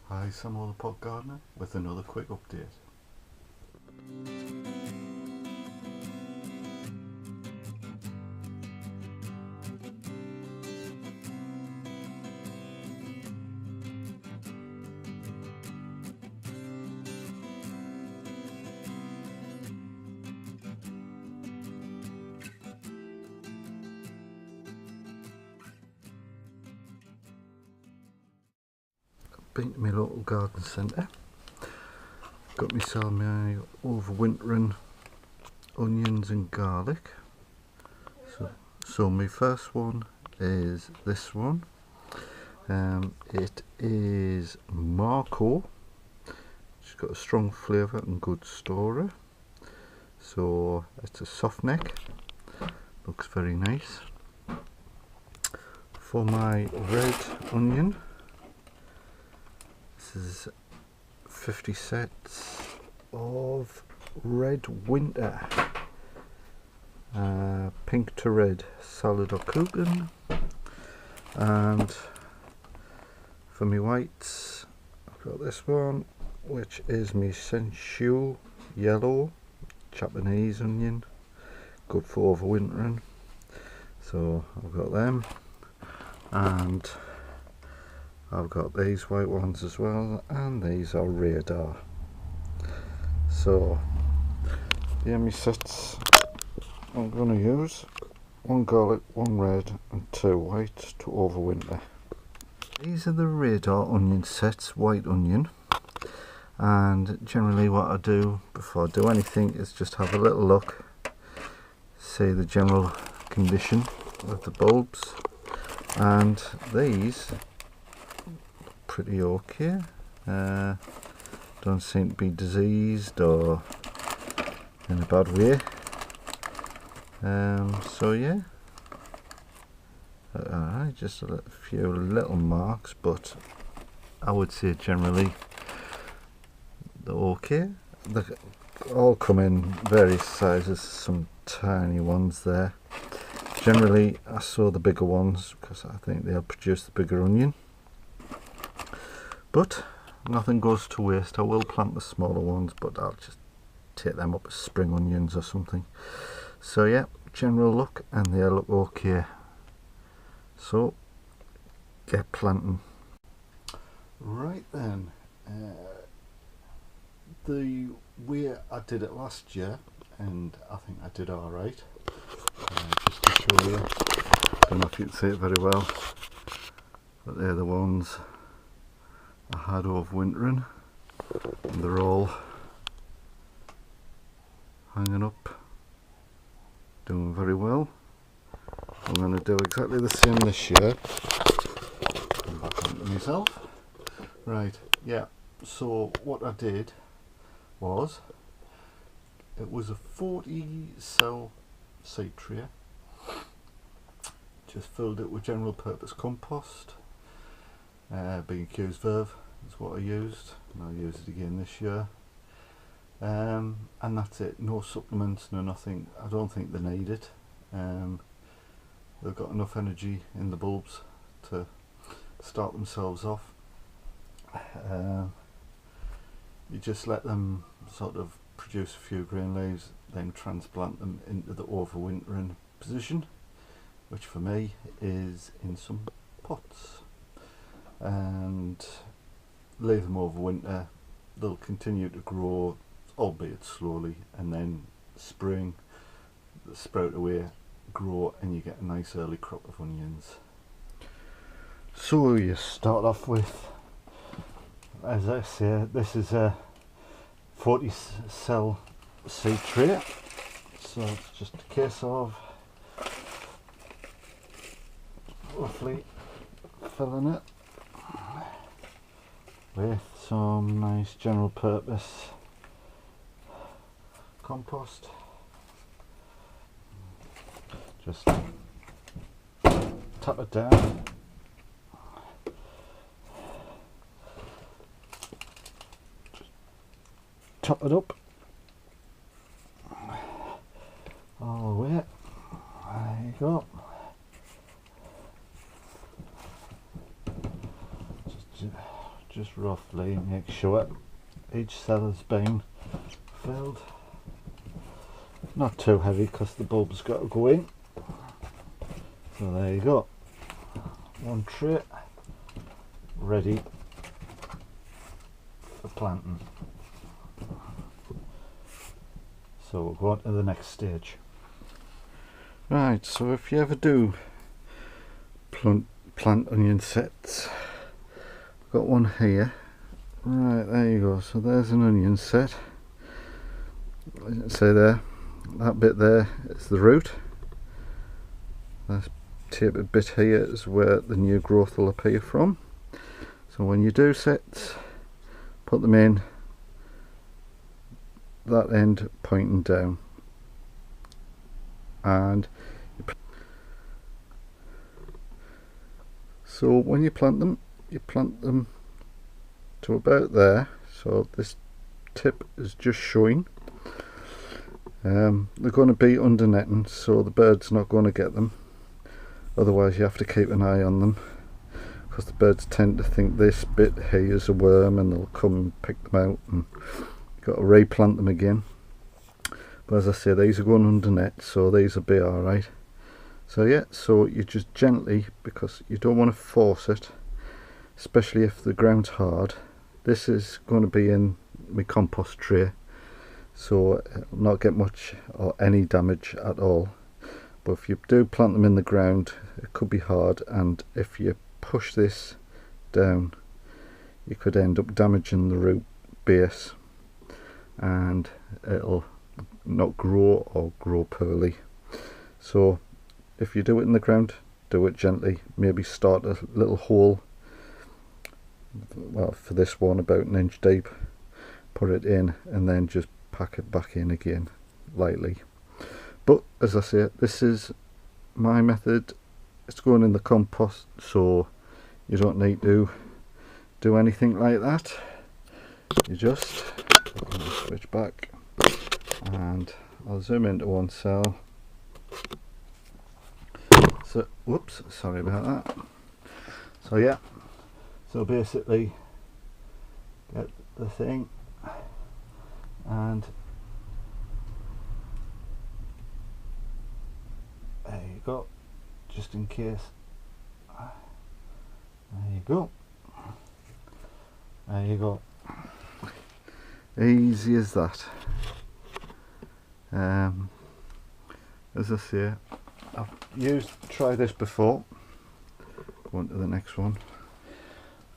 Hi, Sammo the Pot Gardener with another quick update. Been to my local garden centre, got myself my overwintering onions and garlic. So my first one is this one. It is Marco. It's got a strong flavour and good storer. So it's a soft neck, looks very nice. For my red onion, this is 50 sets of red winter, pink to red salad or cooking. And for my whites, I've got this one, which is my sensual yellow Japanese onion, good for overwintering. So I've got them, and I've got these white ones as well, and these are radar. So the my sets I'm going to use: one garlic, one red and two white to overwinter. These are the radar onion sets, white onion, and generally what I do before I do anything is just have a little look, see the general condition of the bulbs, and these pretty okay. Don't seem to be diseased or in a bad way. So yeah, just a few little marks, but I would say generally they're okay. They all come in various sizes, some tiny ones there. Generally I sow the bigger ones because I think they'll produce the bigger onion, but nothing goes to waste. I will plant the smaller ones, but I'll just take them up as spring onions or something. So yeah, general look, and they look okay. So get planting. Right then, the way I did it last year, and I think I did alright. Just to show you, don't know if you can see it very well, but they're the ones I had overwintering, and they're all hanging up, doing very well. I'm going to do exactly the same this year. Come back onto myself. Right, yeah, so what I did was, it was a 40 cell seed tray. Just filled it with general purpose compost. B&Q's Verve is what I used, and I'll use it again this year. And that's it, no supplements, no nothing. I don't think they need it. They've got enough energy in the bulbs to start themselves off. You just let them sort of produce a few green leaves, then transplant them into the overwintering position, which for me is in some pots, and leave them over winter. They'll continue to grow, albeit slowly, and then spring they sprout away, grow, and you get a nice early crop of onions. So you start off with, as I say, this is a 40 cell seed tray, so it's just a case of roughly filling it with some nice general purpose compost. Just tap it down, just top it up all the way. There you go. just roughly make sure each cell has been filled. Not too heavy because the bulb's got to go in. So there you go, one tray ready for planting. So we'll go on to the next stage. Right, so if you ever do plant onion sets, I've got one here. Right, there you go, so there's an onion set. So there, that bit there is the root. That tapered bit here is where the new growth will appear from. So when you do sets, put them in that end pointing down, and so when you plant them to about there, so this tip is just showing. They're going to be under netting, so the bird's not going to get them. Otherwise you have to keep an eye on them, because the birds tend to think this bit here is a worm and they'll come and pick them out, and you've got to replant them again. But as I say, these are going under net, so these will be alright. So yeah, so you just gently, because you don't want to force it, especially if the ground's hard. This is going to be in my compost tray, so it'll not get much or any damage at all. But if you do plant them in the ground, it could be hard, and if you push this down, you could end up damaging the root base, and it'll not grow or grow poorly. So if you do it in the ground, do it gently. Maybe start a little hole, well, for this one about 1 inch deep, put it in, and then just pack it back in again lightly. But as I say, this is my method. It's going in the compost, so you don't need to do anything like that. You just switch back, and I'll zoom into one cell. So whoops, sorry about that. So yeah, so basically get the thing, and there you go, just in case. There you go. There you go. Easy as that. As I say, I've tried this before. Go on to the next one.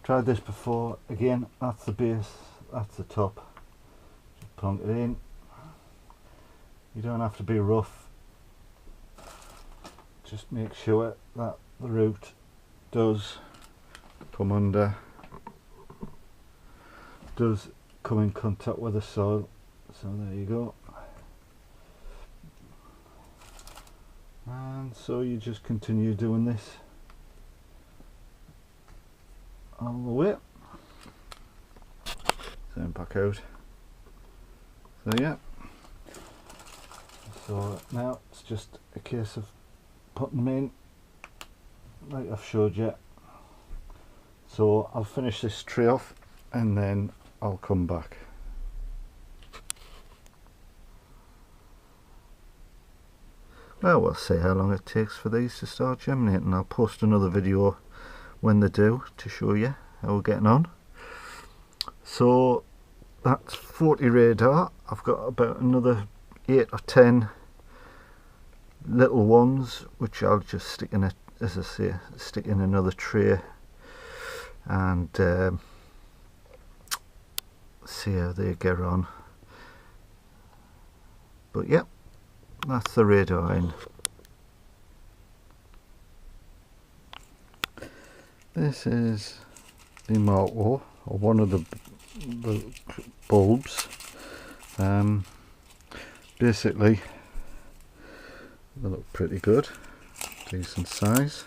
Tried this before. Again, that's the base, that's the top. Just plonk it in. You don't have to be rough. Just make sure that the root does come under, does come in contact with the soil. So there you go. And so you just continue doing this all the way. Zoom back out. So yeah. So now it's just a case of putting them in like I've showed you. So I'll finish this tray off and then I'll come back. Well, we'll see how long it takes for these to start germinating. I'll post another video when they do to show you how we're getting on. So that's 40 radar. I've got about another 8 or 10 little ones, which I'll just stick in a, as I say, stick in another tray and see how they get on. But yeah, that's the radar in. This is the Marco, or one of the bulbs. Basically, they look pretty good, decent size.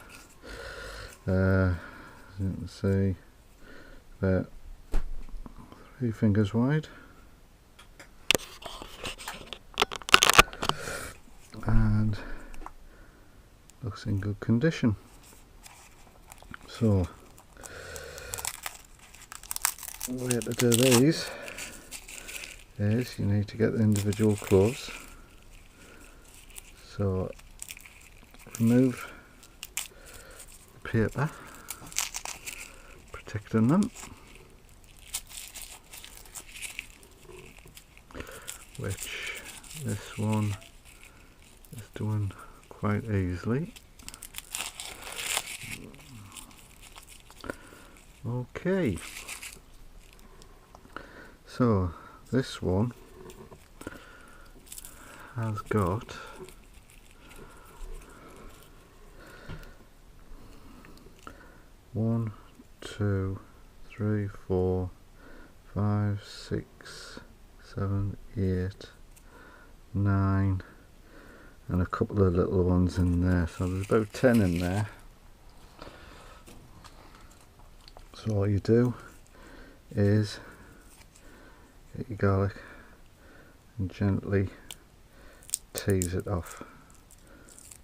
As you can see, they're 3 fingers wide. And looks in good condition. So The way to do these is you need to get the individual cloves. So remove the paper protecting them, which this one is doing quite easily. Okay, so this one has got one, two, three, 4, 5, 6, 7, 8, 9, and a couple of little ones in there, so there's about 10 in there. So all you do is get your garlic and gently tease it off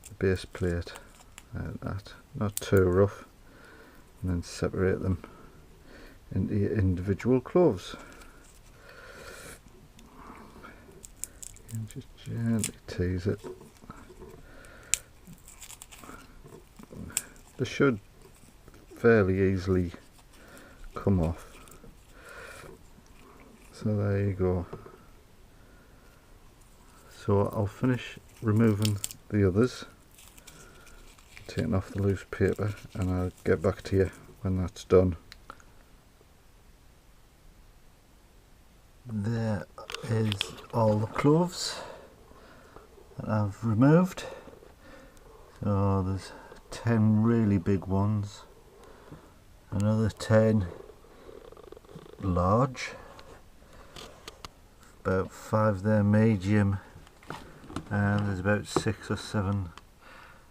the base plate like that, not too rough, and then separate them into your individual cloves. And just gently tease it. They should fairly easily come off. So there you go. So I'll finish removing the others, taking off the loose paper, and I'll get back to you when that's done. There is all the cloves that I've removed. So there's 10 really big ones, another 10 large, about 5 there medium, and there's about 6 or 7,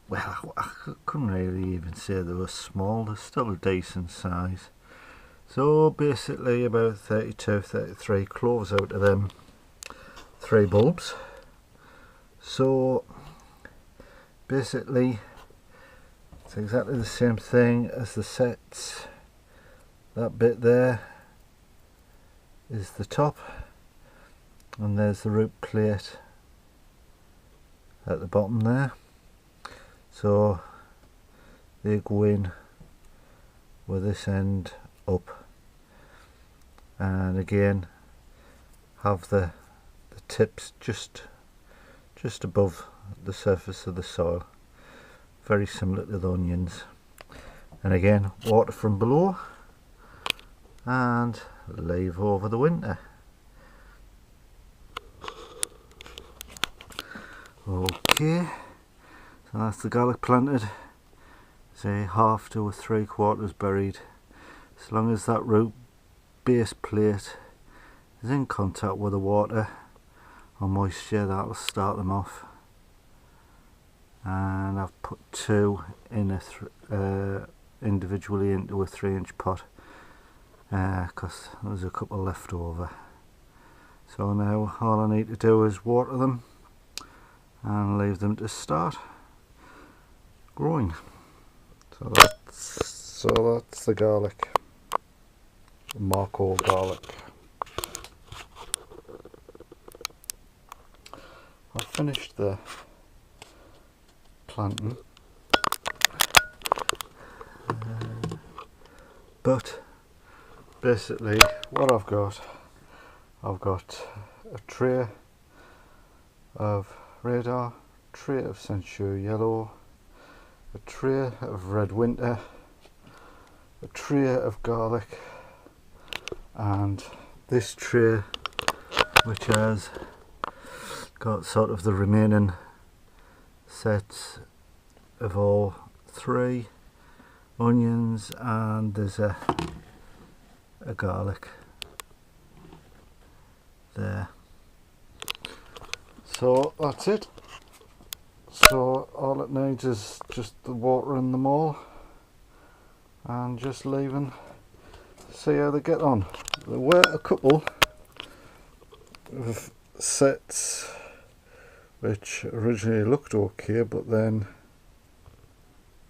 well, I couldn't really even say they were small, they're still a decent size. So basically about 32, 33 cloves out of them 3 bulbs. So basically it's exactly the same thing as the sets. That bit there is the top, and there's the root plate at the bottom there. So they go in with this end up, and again have the tips just above the surface of the soil, very similar to the onions. And again, water from below and leave over the winter. Okay, so that's the garlic planted, say 1/2 to 3/4 buried. As long as that root base plate is in contact with the water or moisture, that'll start them off. And I've put 2 in individually into a 3-inch pot because there's a couple left over. So now all I need to do is water them and leave them to start growing. So that's the garlic, Marco garlic. I've finished the planting, but basically what I've got a tray of radar, tray of Censure Yellow, a tray of Red Winter, a tray of garlic, and this tray which has got sort of the remaining sets of all 3 onions, and there's a garlic there. So that's it. So all it needs is just the water in them all and just leaving to see how they get on. There were a couple of sets which originally looked okay, but then,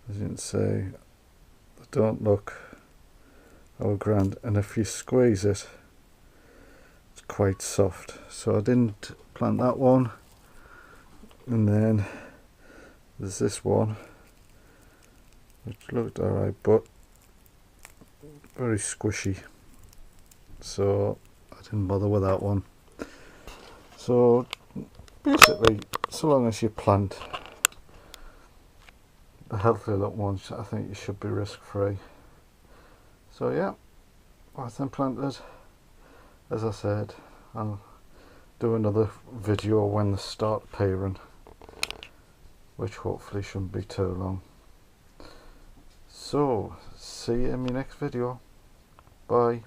as you can see, they don't look our grand, and if you squeeze it, it's quite soft. So I didn't plant that one. And then there's this one, which looked alright, but very squishy, so I didn't bother with that one. So basically, so long as you plant the healthy little ones, I think you should be risk free. So yeah, that's them planted. As I said, I'll do another video when they start pairing, which hopefully shouldn't be too long. So see you in my next video. Bye.